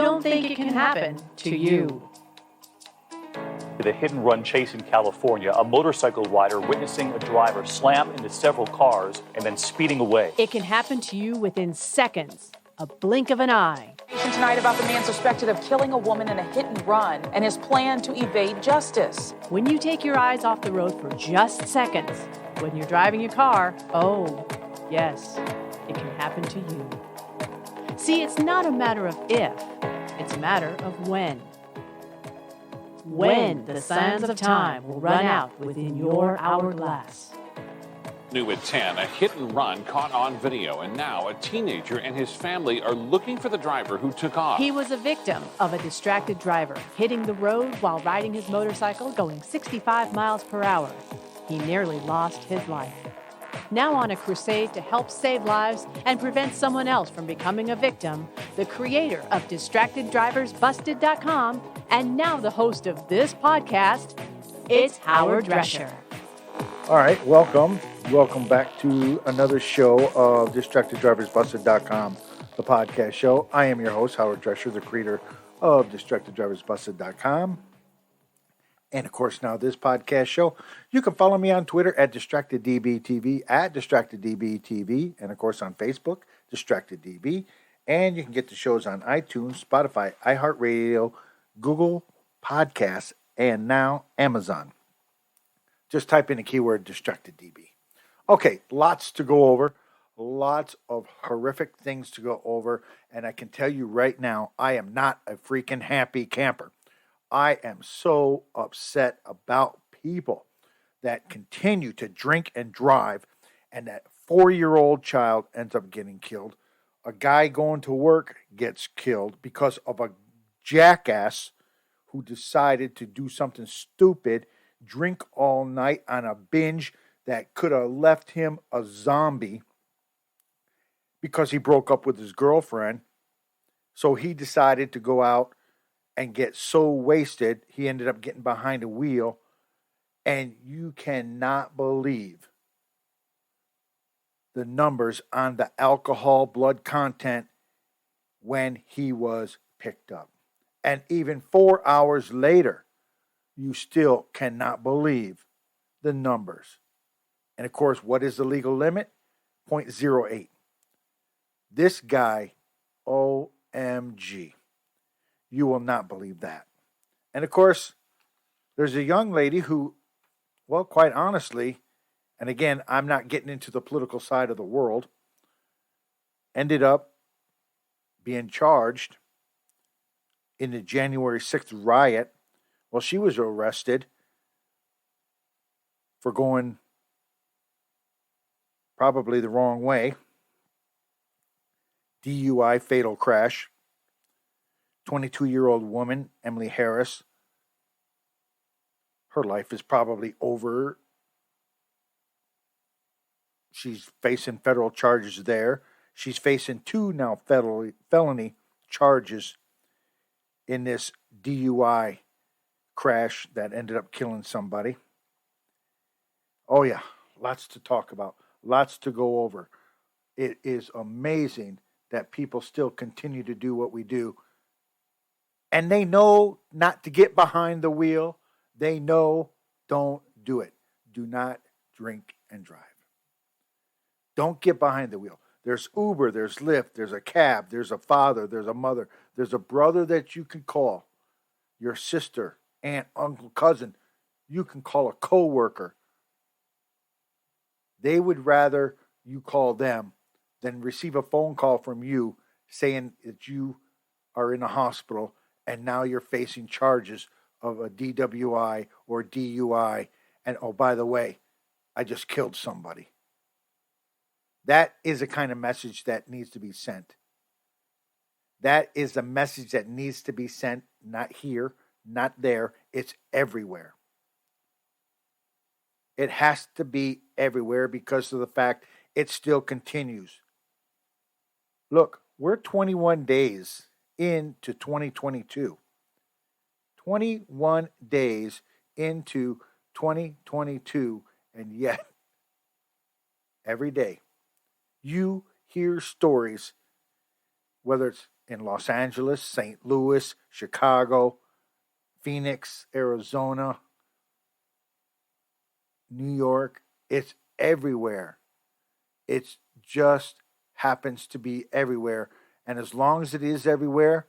don't think it can happen to you. The hit-and-run chase in California, a motorcycle rider witnessing a driver slam into several cars and then speeding away. It can happen to you within seconds, a blink of an eye. Tonight about the man suspected of killing a woman in a hit-and-run and his plan to evade justice. When you take your eyes off the road for just seconds, when you're driving your car, oh, yes, it can happen to you. See, it's not a matter of if, it's a matter of when. When the sands of time will run out within your hourglass. New at 10, a hit and run caught on video, and now a teenager and his family are looking for the driver who took off. He was a victim of a distracted driver hitting the road while riding his motorcycle going 65 miles per hour. He nearly lost his life. Now on a crusade to help save lives and prevent someone else from becoming a victim, the creator of DistractedDriversBusted.com and now the host of this podcast, it's Howard Drescher. All right, welcome. Welcome back to another show of DistractedDriversBusted.com, the podcast show. I am your host, Howard Drescher, the creator of DistractedDriversBusted.com. And, of course, now this podcast show, you can follow me on Twitter at DistractedDBTV, at DistractedDBTV, and, of course, on Facebook, DistractedDB. And you can get the shows on iTunes, Spotify, iHeartRadio, Google Podcasts, and now Amazon. Just type in the keyword DistractedDB. Okay, lots to go over. Lots of horrific things to go over. And I can tell you right now, I am not a freaking happy camper. I am so upset about people that continue to drink and drive, and that 4-year-old child ends up getting killed. A guy going to work gets killed because of a jackass who decided to do something stupid, drink all night on a binge that could have left him a zombie because he broke up with his girlfriend. So he decided to go out and get so wasted, he ended up getting behind a wheel. And you cannot believe the numbers on the alcohol blood content when he was picked up. And even 4 hours later, you still cannot believe the numbers. And of course, what is the legal limit? 0.08. This guy, OMG. You will not believe that. And of course, there's a young lady who, well, quite honestly, and again, I'm not getting into the political side of the world, ended up being charged in the January 6th riot. Well, she was arrested for going probably the wrong way. DUI, fatal crash. 22-year-old woman, Emily Harris. Her life is probably over. She's facing federal charges there. She's facing 2 now felony charges in this DUI crash that ended up killing somebody. Oh yeah, lots to talk about, lots to go over. It is amazing that people still continue to do what we do. And they know not to get behind the wheel. They know don't do it. Do not drink and drive. Don't get behind the wheel. There's Uber, there's Lyft, there's a cab, there's a father, there's a mother, there's a brother that you can call, your sister, aunt, uncle, cousin. You can call a coworker. They would rather you call them than receive a phone call from you saying that you are in a hospital and now you're facing charges of a DWI or DUI. And, oh, by the way, I just killed somebody. That is a kind of message that needs to be sent. That is a message that needs to be sent, not here, not there. It's everywhere. It has to be everywhere because of the fact it still continues. Look, we're 21 days into 2022. 21 days into 2022, and yet every day you hear stories, whether it's in Los Angeles, St. Louis, Chicago, Phoenix, Arizona, New York. It's everywhere. It just happens to be everywhere. And as long as it is everywhere,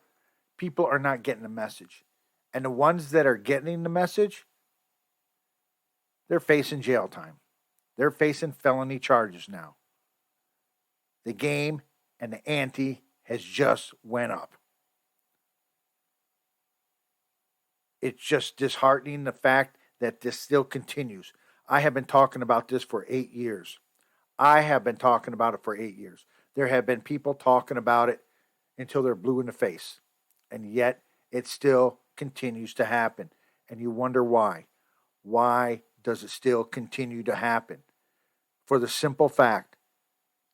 people are not getting the message. And the ones that are getting the message, they're facing jail time. They're facing felony charges now. The game and the ante has just went up. It's just disheartening the fact that this still continues. I have been talking about this for 8 years. I have been talking about it for 8 years. There have been people talking about it until they're blue in the face. And yet it still continues to happen. And you wonder why. Why does it still continue to happen? For the simple fact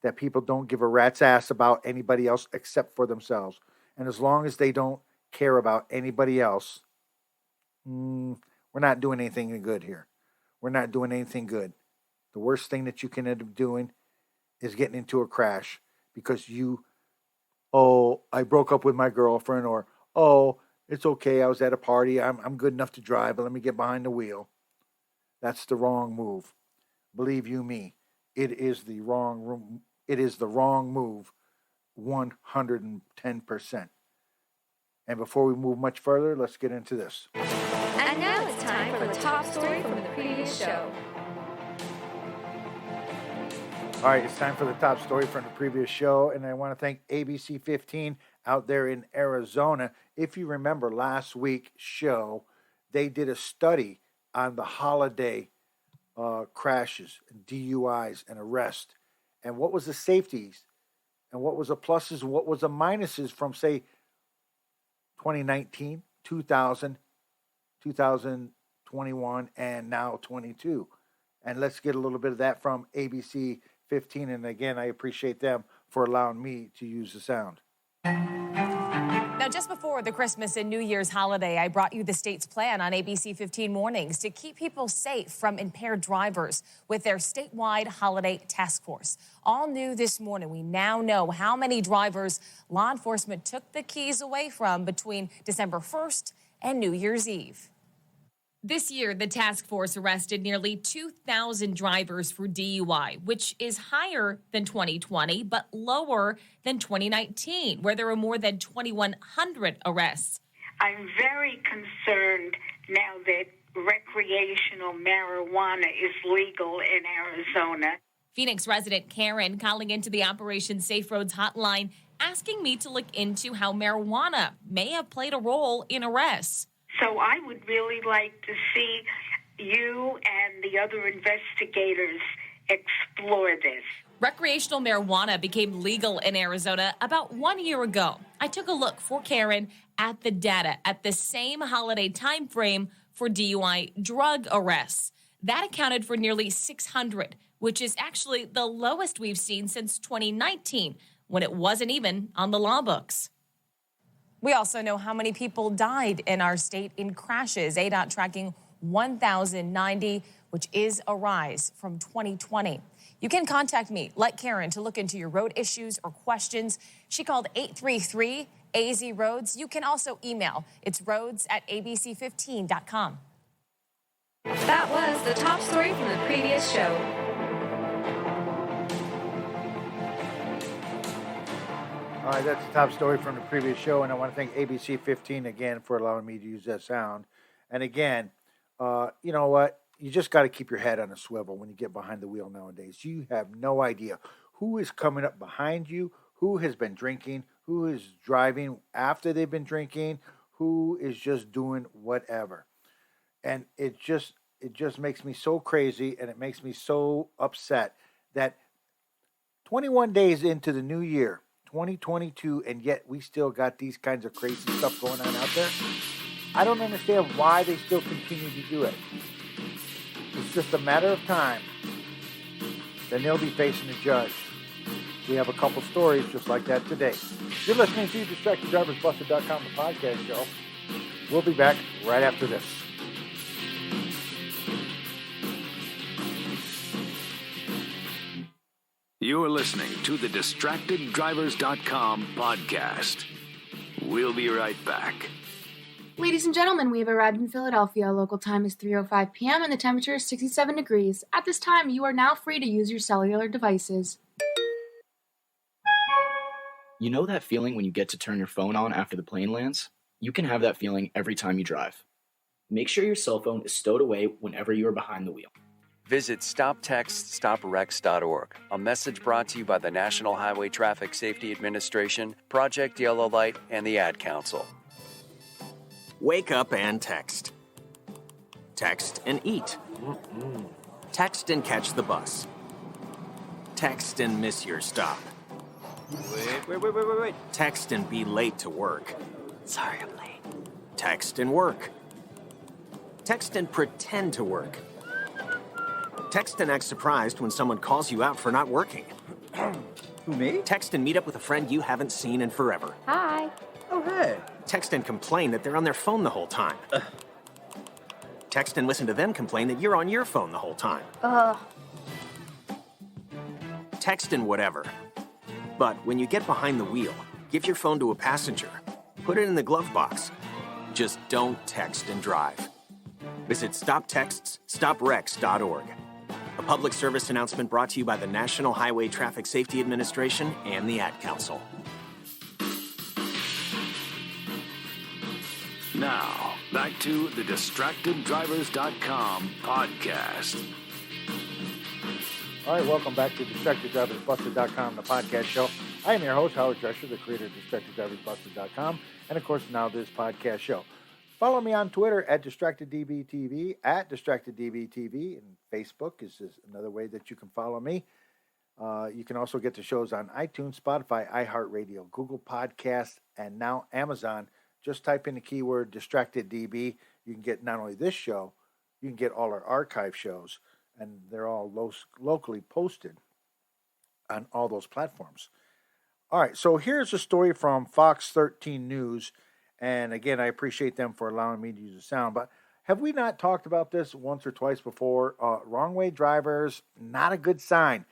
that people don't give a rat's ass about anybody else except for themselves. And as long as they don't care about anybody else, we're not doing anything good here. We're not doing anything good. The worst thing that you can end up doing is getting into a crash because I broke up with my girlfriend, or, it's okay, I was at a party, I'm good enough to drive, but let me get behind the wheel. That's the wrong move. Believe you me, it is the wrong move 110%. And before we move much further, let's get into this. And now it's time for the top story from the previous show. All right, it's time for the top story from the previous show, and I want to thank ABC 15 out there in Arizona. If you remember last week's show, they did a study on the holiday crashes, DUIs, and arrests, and what was the safeties, and what was the pluses, and what was the minuses from, say, 2019, 2000, 2021, and now 22. And let's get a little bit of that from ABC 15. And again, I appreciate them for allowing me to use the sound. Now, just before the Christmas and New Year's holiday, I brought you the state's plan on ABC 15 mornings to keep people safe from impaired drivers with their statewide holiday task force. All new this morning, we now know how many drivers law enforcement took the keys away from between December 1st and New Year's Eve. This year, the task force arrested nearly 2,000 drivers for DUI, which is higher than 2020, but lower than 2019, where there were more than 2,100 arrests. I'm very concerned now that recreational marijuana is legal in Arizona. Phoenix resident Karen calling into the Operation Safe Roads hotline, asking me to look into how marijuana may have played a role in arrests. So I would really like to see you and the other investigators explore this. Recreational marijuana became legal in Arizona about 1 year ago. I took a look for Karen at the data at the same holiday time frame for DUI drug arrests. That accounted for nearly 600, which is actually the lowest we've seen since 2019, when it wasn't even on the law books. We also know how many people died in our state in crashes. ADOT tracking 1,090, which is a rise from 2020. You can contact me, like Karen, to look into your road issues or questions. She called 833-AZ-ROADS. You can also email. It's roads@abc15.com. That was the top story from the previous show. All right, that's the top story from the previous show, and I want to thank ABC 15 again for allowing me to use that sound. And again, you know what? You just got to keep your head on a swivel when you get behind the wheel nowadays. You have no idea who is coming up behind you, who has been drinking, who is driving after they've been drinking, who is just doing whatever. And it just makes me so crazy, and it makes me so upset that 21 days into the new year, 2022, and yet we still got these kinds of crazy stuff going on out there. I don't understand why they still continue to do it. It's just a matter of time. Then they'll be facing a judge. We have a couple stories just like that today. You're listening to DistractedDriversBusted.com, the podcast show. We'll be back right after this. You're listening to the DistractedDrivers.com podcast. We'll be right back. Ladies and gentlemen, we have arrived in Philadelphia. Local time is 3:05 p.m. and the temperature is 67 degrees. At this time, you are now free to use your cellular devices. You know that feeling when you get to turn your phone on after the plane lands? You can have that feeling every time you drive. Make sure your cell phone is stowed away whenever you are behind the wheel. Visit StopTextStopWrecks.org. A message brought to you by the National Highway Traffic Safety Administration, Project Yellow Light, and the Ad Council. Wake up and text. Text and eat. Text and catch the bus. Text and miss your stop. Wait. Text and be late to work. Sorry, I'm late. Text and work. Text and pretend to work. Text and act surprised when someone calls you out for not working. Who, me? Text and meet up with a friend you haven't seen in forever. Hi. Oh, hey. Text and complain that they're on their phone the whole time. Text and listen to them complain that you're on your phone the whole time. Text and whatever. But when you get behind the wheel, give your phone to a passenger. Put it in the glove box. Just don't text and drive. Visit StopTextsStopWrecks.org. A public service announcement brought to you by the National Highway Traffic Safety Administration and the Ad Council. Now, back to the DistractedDrivers.com podcast. All right, welcome back to DistractedDriversBusted.com, the podcast show. I am your host, Howard Drescher, the creator of DistractedDriversBusted.com, and of course now this podcast show. Follow me on Twitter at DistractedDBTV, at DistractedDBTV, and Facebook is another way that you can follow me. You can also get the shows on iTunes, Spotify, iHeartRadio, Google Podcasts, and now Amazon. Just type in the keyword DistractedDB. You can get not only this show, you can get all our archive shows, and they're all locally posted on all those platforms. All right, so here's a story from Fox 13 News, and again, I appreciate them for allowing me to use the sound, but have we not talked about this once or twice before? Wrong-way drivers, not a good sign.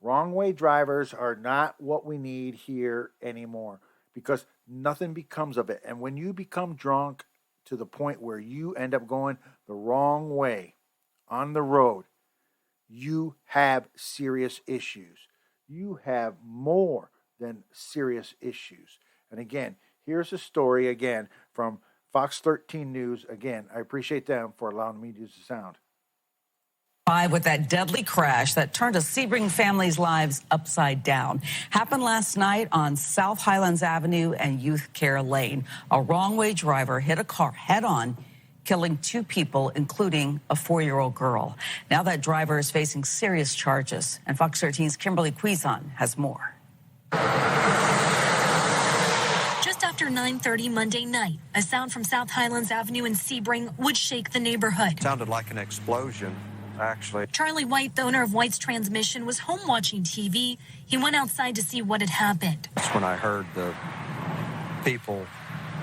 Wrong-way drivers are not what we need here anymore, because nothing becomes of it. And when you become drunk to the point where you end up going the wrong way on the road, you have serious issues. You have more than serious issues. And again, here's a story again from Fox 13 News. Again, I appreciate them for allowing me to use the sound. With that deadly crash that turned a Sebring family's lives upside down. Happened last night on South Highlands Avenue and Youth Care Lane. A wrong-way driver hit a car head-on, killing 2 people, including a 4-year-old girl. Now that driver is facing serious charges. And Fox 13's Kimberly Quizon has more. Just after 9:30 Monday night, a sound from South Highlands Avenue in Sebring would shake the neighborhood. Sounded like an explosion. Actually, Charlie White, the owner of White's Transmission, was home watching TV. He went outside to see what had happened. That's when I heard the people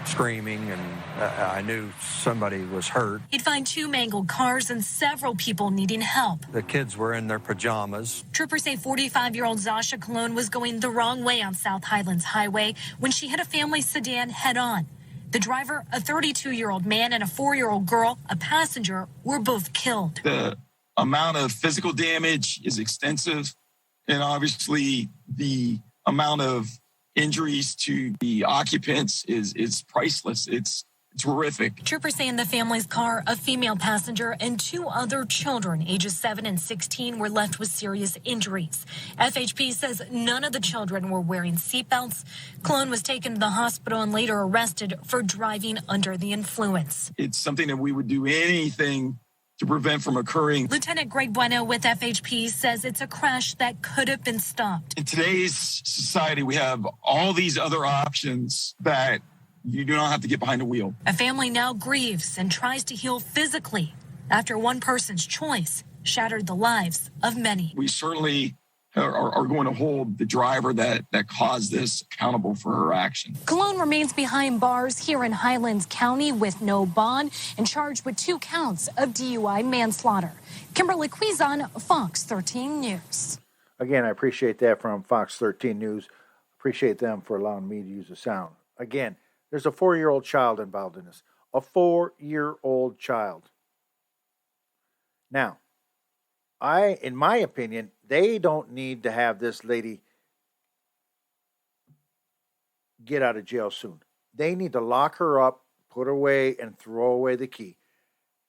screaming, and I knew somebody was hurt. He'd find 2 mangled cars and several people needing help. The kids were in their pajamas. Troopers say 45-year-old Zasha Cologne was going the wrong way on South Highlands Highway when she hit a family sedan head-on. The driver, a 32-year-old man, and a 4-year-old girl, a passenger, were both killed. The amount of physical damage is extensive, and obviously the amount of injuries to the occupants is priceless. It's horrific. Troopers say in the family's car, a female passenger and 2 other children, ages 7 and 16, were left with serious injuries. FHP says none of the children were wearing seatbelts. Cologne was taken to the hospital and later arrested for driving under the influence. It's something that we would do anything to prevent from occurring. Lieutenant Greg Bueno with FHP says it's a crash that could have been stopped. In today's society, we have all these other options that you do not have to get behind the wheel. A family now grieves and tries to heal physically after one person's choice shattered the lives of many. We certainly are going to hold the driver that caused this accountable for her action. Cologne remains behind bars here in Highlands County with no bond and charged with 2 counts of DUI manslaughter. Kimberly Quizon, Fox 13 News. Again, I appreciate that from Fox 13 News. Appreciate them for allowing me to use the sound. Again, There's a 4-year-old child involved in this. A 4-year-old child. Now, in my opinion, they don't need to have this lady get out of jail soon. They need to lock her up, put her away, and throw away the key.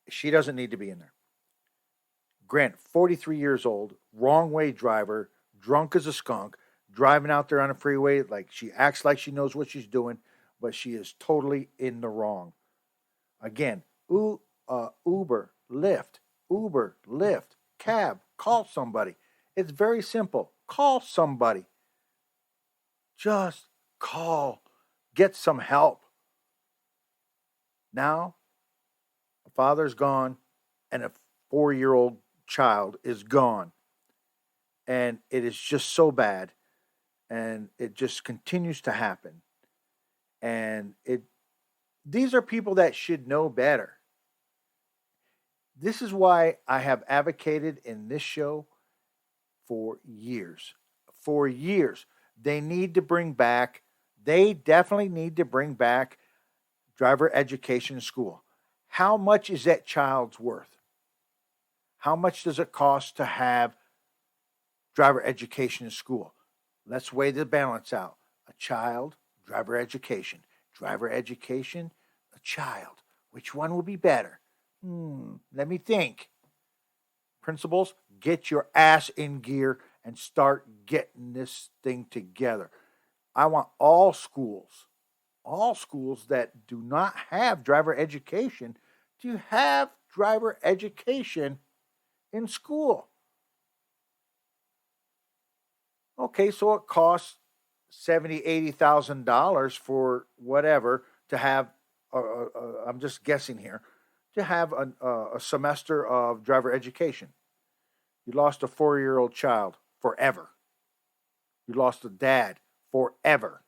She doesn't need to be in there. Grant, 43 years old, wrong way driver, drunk as a skunk, driving out there on a freeway like she acts like she knows what she's doing, but she is totally in the wrong. Again, Uber, Lyft, cab, call somebody. It's very simple. Call somebody. Just call. Get some help. Now, a father's gone and a 4-year-old child is gone. And it is just so bad. And it just continues to happen. And these are people that should know better. This is why I have advocated in this show for years. For years. They definitely need to bring back driver education in school. How much is that child's worth? How much does it cost to have driver education in school? Let's weigh the balance out. A child, driver education. Driver education, a child. Which one will be better? Let me think. Principals, get your ass in gear and start getting this thing together. I want all schools that do not have driver education to have driver education in school. Okay, so it costs $70,000, $80,000 for whatever to have, I'm just guessing here, to have a semester of driver education. You lost a 4-year-old child forever. You lost a dad forever.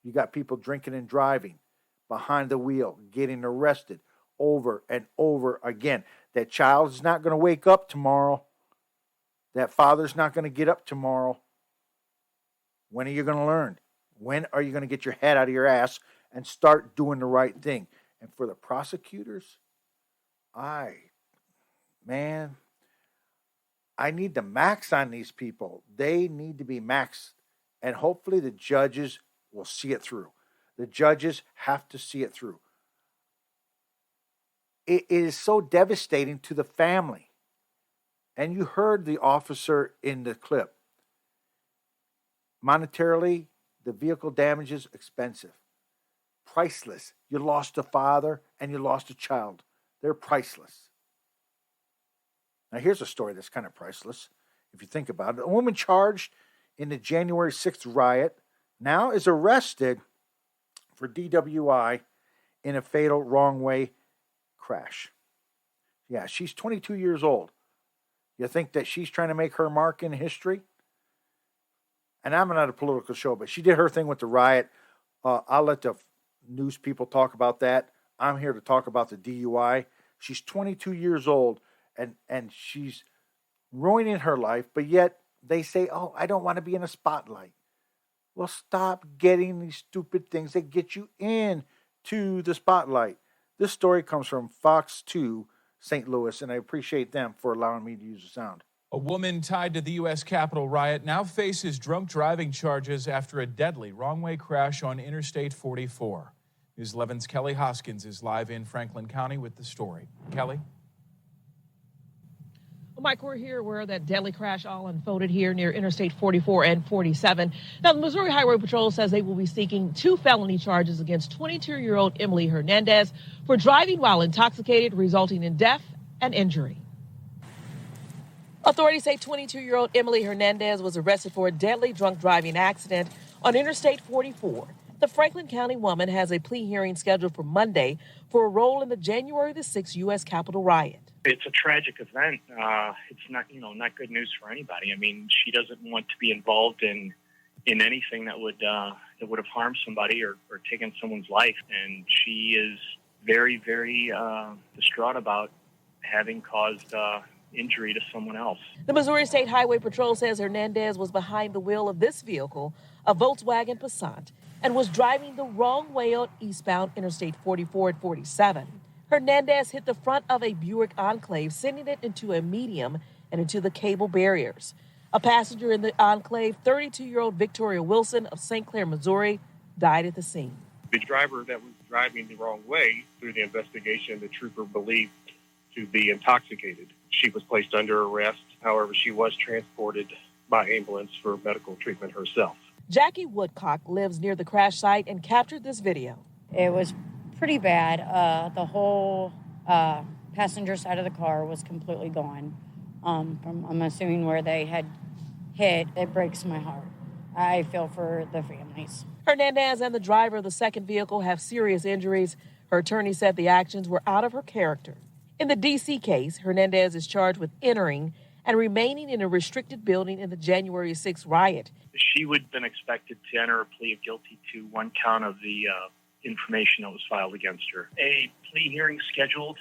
You got people drinking and driving behind the wheel, getting arrested over and over again. That child is not going to wake up tomorrow. That father's not going to get up tomorrow. When are you going to learn? When are you going to get your head out of your ass and start doing the right thing? And for the prosecutors, I need the max on these people. They need to be maxed. And hopefully the judges will see it through. The judges have to see it through. It is so devastating to the family. And you heard the officer in the clip. Monetarily, the vehicle damage is expensive. Priceless. You lost a father and you lost a child. They're priceless. Now, here's a story that's kind of priceless, if you think about it. A woman charged in the January 6th riot now is arrested for DWI in a fatal wrong-way crash. Yeah, she's 22 years old. You think that she's trying to make her mark in history? And I'm not a political show, but she did her thing with the riot. I'll let the news people talk about that. I'm here to talk about the DUI. She's 22 years old, and she's ruining her life, but yet they say, oh, I don't want to be in a spotlight. Well, stop getting these stupid things that get you into the spotlight. This story comes from Fox 2 St. Louis, and I appreciate them for allowing me to use the sound. A woman tied to the U.S. Capitol riot now faces drunk driving charges after a deadly wrong-way crash on Interstate 44. News 11's Kelly Hoskins is live in Franklin County with the story. Kelly? Well, Mike, we're here where that deadly crash all unfolded here near Interstate 44 and 47. Now, the Missouri Highway Patrol says they will be seeking 2 felony charges against 22-year-old Emily Hernandez for driving while intoxicated, resulting in death and injury. Authorities say 22-year-old Emily Hernandez was arrested for a deadly drunk driving accident on Interstate 44. The Franklin County woman has a plea hearing scheduled for Monday for a role in the January the 6th U.S. Capitol riot. It's a tragic event. It's not good news for anybody. I mean, she doesn't want to be involved in anything that would have harmed somebody or taken someone's life. And she is very, very distraught about having caused injury to someone else. The Missouri State Highway Patrol says Hernandez was behind the wheel of this vehicle, a Volkswagen Passat. and was driving the wrong way on eastbound Interstate 44 and 47. Hernandez hit the front of a Buick Enclave, sending it into a medium and into the cable barriers. A passenger in the Enclave, 32-year-old Victoria Wilson of St. Clair, Missouri, died at the scene. The driver that was driving the wrong way, through the investigation, the trooper believed to be intoxicated. She was placed under arrest. However, she was transported by ambulance for medical treatment herself. Jackie Woodcock lives near the crash site and captured this video. It was pretty bad. The whole passenger side of the car was completely gone. I'm assuming where they had hit. It breaks my heart. I feel for the families. Hernandez and the driver of the second vehicle have serious injuries. Her attorney said the actions were out of her character. In the D.C. case, Hernandez is charged with entering and remaining in a restricted building in the January 6th riot. She would have been expected to enter a plea of guilty to one count of the information that was filed against her. A plea hearing scheduled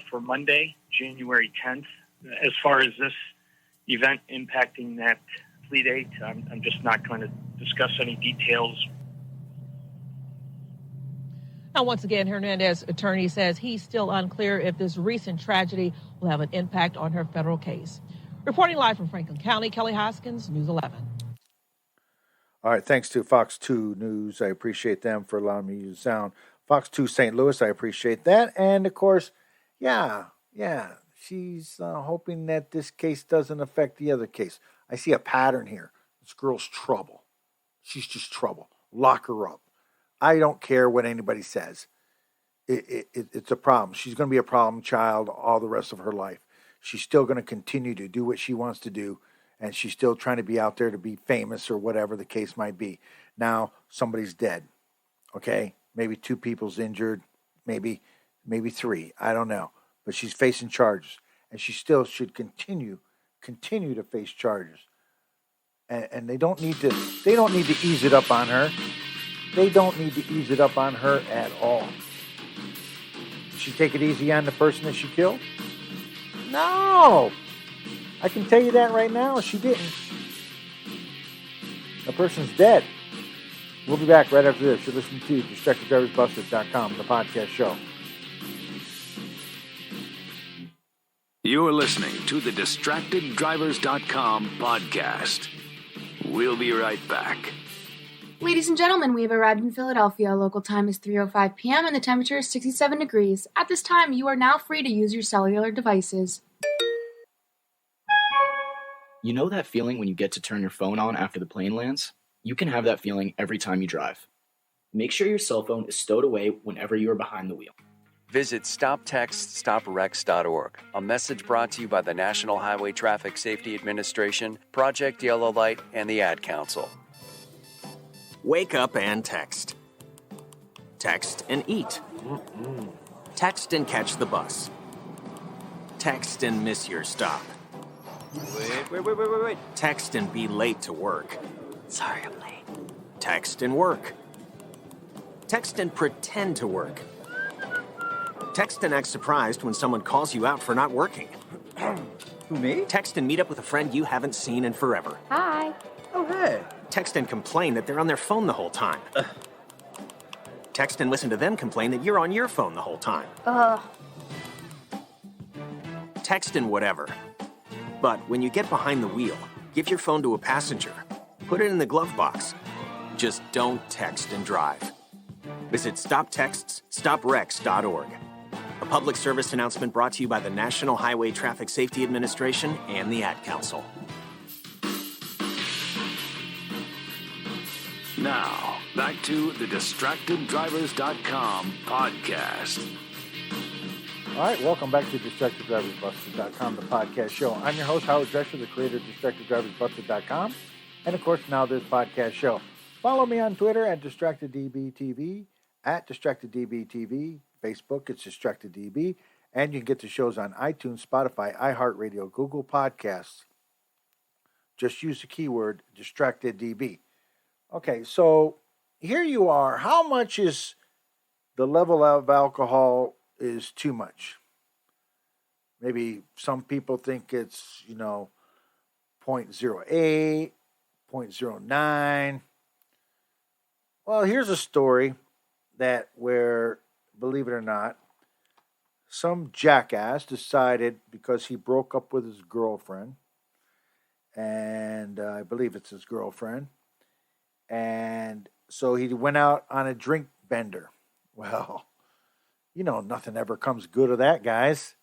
for Monday, January 10th. As far as this event impacting that plea date, I'm just not going to discuss any details. Now, once again, Hernandez's attorney says he's still unclear if this recent tragedy will have an impact on her federal case. Reporting live from Franklin County, Kelly Hoskins, News 11. All right, thanks to Fox 2 News. I appreciate them for allowing me to use sound. Fox 2 St. Louis, I appreciate that. And, of course, yeah, she's hoping that this case doesn't affect the other case. I see a pattern here. This girl's trouble. She's just trouble. Lock her up. I don't care what anybody says. It's a problem. She's going to be a problem child all the rest of her life. She's still going to continue to do what she wants to do, and she's still trying to be out there to be famous or whatever the case might be. Now, somebody's dead, okay? Maybe 2 people's injured, maybe 3. I don't know. But she's facing charges, and she still should continue to face charges. And they don't need to ease it up on her. They don't need to ease it up on her at all. Did she take it easy on the person that she killed? No. I can tell you that right now. She didn't. The person's dead. We'll be back right after this. You're listening to DistractedDriversBusted.com, the podcast show. You're listening to the DistractedDrivers.com podcast. We'll be right back. Ladies and gentlemen, we have arrived in Philadelphia. Local time is 3:05 p.m. and the temperature is 67 degrees. At this time, you are now free to use your cellular devices. You know that feeling when you get to turn your phone on after the plane lands? You can have that feeling every time you drive. Make sure your cell phone is stowed away whenever you are behind the wheel. Visit StopTextStopWrecks.org. A message brought to you by the National Highway Traffic Safety Administration, Project Yellow Light, and the Ad Council. Wake up and text. Text and eat. Text and catch the bus. Text and miss your stop. Wait. Text and be late to work. Sorry, I'm late. Text and work. Text and pretend to work. Text and act surprised when someone calls you out for not working. Who, me? Text and meet up with a friend you haven't seen in forever. Hi. Oh, hey. Text and complain that they're on their phone the whole time. Text and listen to them complain that you're on your phone the whole time. Text and whatever. But when you get behind the wheel, give your phone to a passenger. Put it in the glove box. Just don't text and drive. Visit StopTextsStopWrecks.org. A public service announcement brought to you by the National Highway Traffic Safety Administration and the Ad Council. Now, back to the DistractedDrivers.com podcast. All right, welcome back to DistractedDriversBusted.com, the podcast show. I'm your host, Howard Drescher, the creator of DistractedDriversBusted.com, and of course, now this podcast show. Follow me on Twitter at DistractedDBTV, at DistractedDBTV, Facebook, it's DistractedDB, and you can get the shows on iTunes, Spotify, iHeartRadio, Google Podcasts. Just use the keyword DistractedDB. Okay, so here you are. How much is the level of alcohol is too much? Maybe some people think it's, 0.08, 0.09. Well, here's a story where, believe it or not, some jackass decided because he broke up with his girlfriend, and I believe it's his girlfriend, and so he went out on a drink bender. Well, nothing ever comes good of that, guys.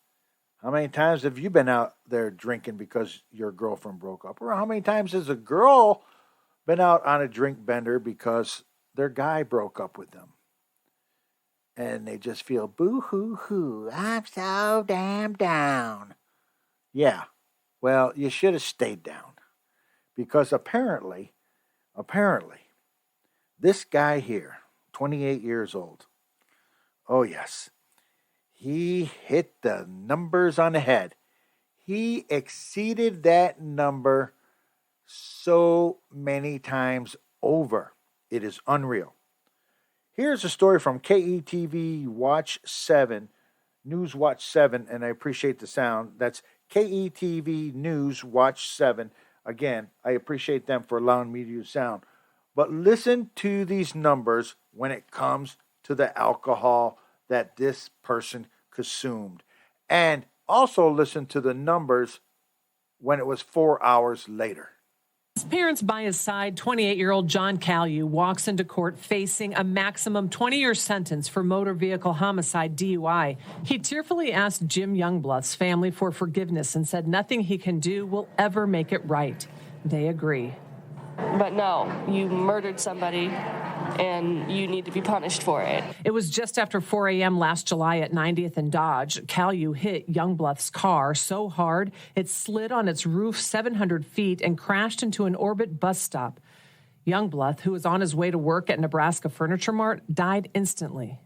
How many times have you been out there drinking because your girlfriend broke up? Or how many times has a girl been out on a drink bender because their guy broke up with them? And they just feel, boo-hoo-hoo, I'm so damn down. Yeah, well, you should have stayed down. Because apparently, this guy here, 28 years old, oh yes, he hit the numbers on the head. He exceeded that number so many times over. It is unreal. Here's a story from KETV Watch 7, News Watch 7, and I appreciate the sound. That's KETV News Watch 7. Again, I appreciate them for allowing me to use sound. But listen to these numbers when it comes to the alcohol that this person consumed. And also listen to the numbers when it was 4 hours later. His parents by his side, 28-year-old John Callew walks into court facing a maximum 20-year sentence for motor vehicle homicide DUI. He tearfully asked Jim Youngblood's family for forgiveness and said nothing he can do will ever make it right. They agree. But no, you murdered somebody and you need to be punished for it. It was just after 4 a.m. last July at 90th and Dodge. Callew hit Youngblood's car so hard it slid on its roof 700 feet and crashed into an Orbit bus stop. Youngblood, who was on his way to work at Nebraska Furniture Mart, died instantly.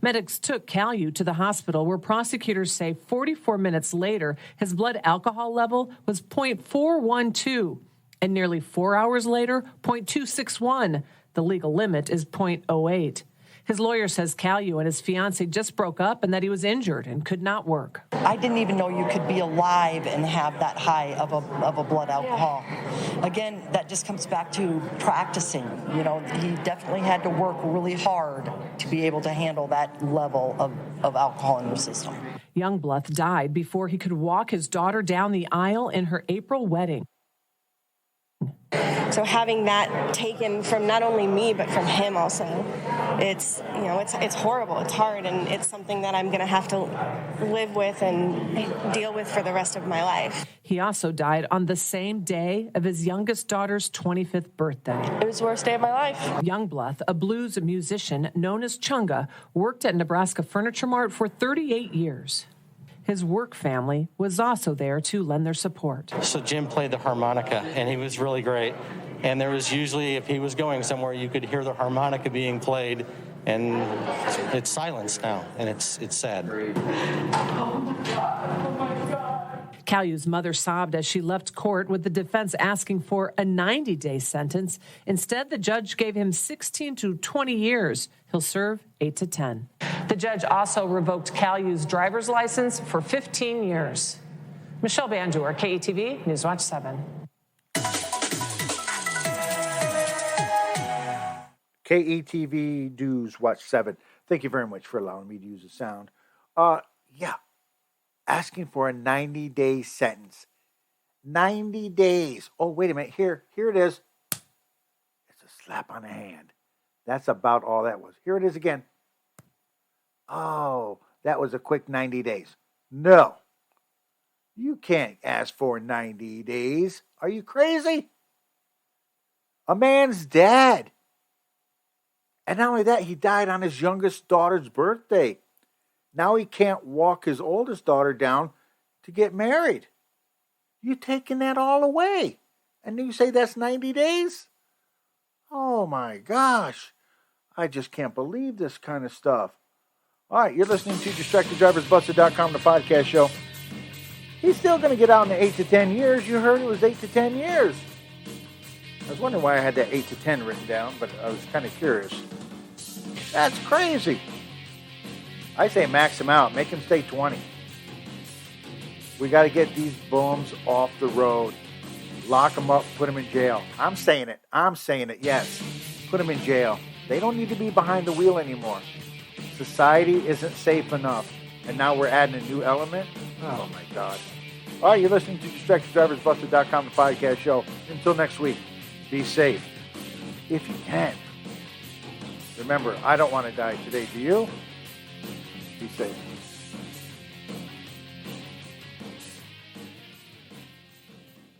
Medics took Callew to the hospital where prosecutors say 44 minutes later his blood alcohol level was 0.412. And nearly 4 hours later, 0.261. The legal limit is 0.08. His lawyer says Callew and his fiancée just broke up and that he was injured and could not work. I didn't even know you could be alive and have that high of a blood alcohol. Again, that just comes back to practicing. He definitely had to work really hard to be able to handle that level of alcohol in your system. Youngblood died before he could walk his daughter down the aisle in her April wedding. So having that taken from not only me but from him also, it's horrible, it's hard, and it's something that I'm going to have to live with and deal with for the rest of my life. He also died on the same day of his youngest daughter's 25th birthday. It was the worst day of my life. Youngblood, a blues musician known as Chunga, worked at Nebraska Furniture Mart for 38 years. His work family was also there to lend their support. So Jim played the harmonica, and he was really great. And there was usually, if he was going somewhere, you could hear the harmonica being played, and it's silenced now, and it's sad. Callew's mother sobbed as she left court with the defense asking for a 90-day sentence. Instead, the judge gave him 16 to 20 years. He'll serve 8 to 10. The judge also revoked Callew's driver's license for 15 years. Michelle Bandur, KETV, Newswatch 7. KETV News Watch 7. Thank you very much for allowing me to use the sound. Asking for a 90-day sentence. 90 days. Oh, wait a minute. Here it is. It's a slap on the hand. That's about all that was. Here it is again. Oh, that was a quick 90 days. No. You can't ask for 90 days. Are you crazy? A man's dead. And not only that, he died on his youngest daughter's birthday. Now he can't walk his oldest daughter down to get married. You're taking that all away. And you say that's 90 days? Oh my gosh. I just can't believe this kind of stuff. All right, you're listening to DistractedDriversBusted.com, the podcast show. He's still going to get out in the 8 to 10 years. You heard it was 8 to 10 years. I was wondering why I had that 8 to 10 written down, but I was kind of curious. That's crazy. I say max him out. Make him stay 20. We got to get these bums off the road. Lock them up. Put them in jail. I'm saying it. Yes. Put them in jail. They don't need to be behind the wheel anymore. Society isn't safe enough. And now we're adding a new element? Oh, my God. All right, you're listening to DistractedDriversBusted.com, the podcast show. Until next week, be safe. If you can. Remember, I don't want to die today. Do you? Be safe.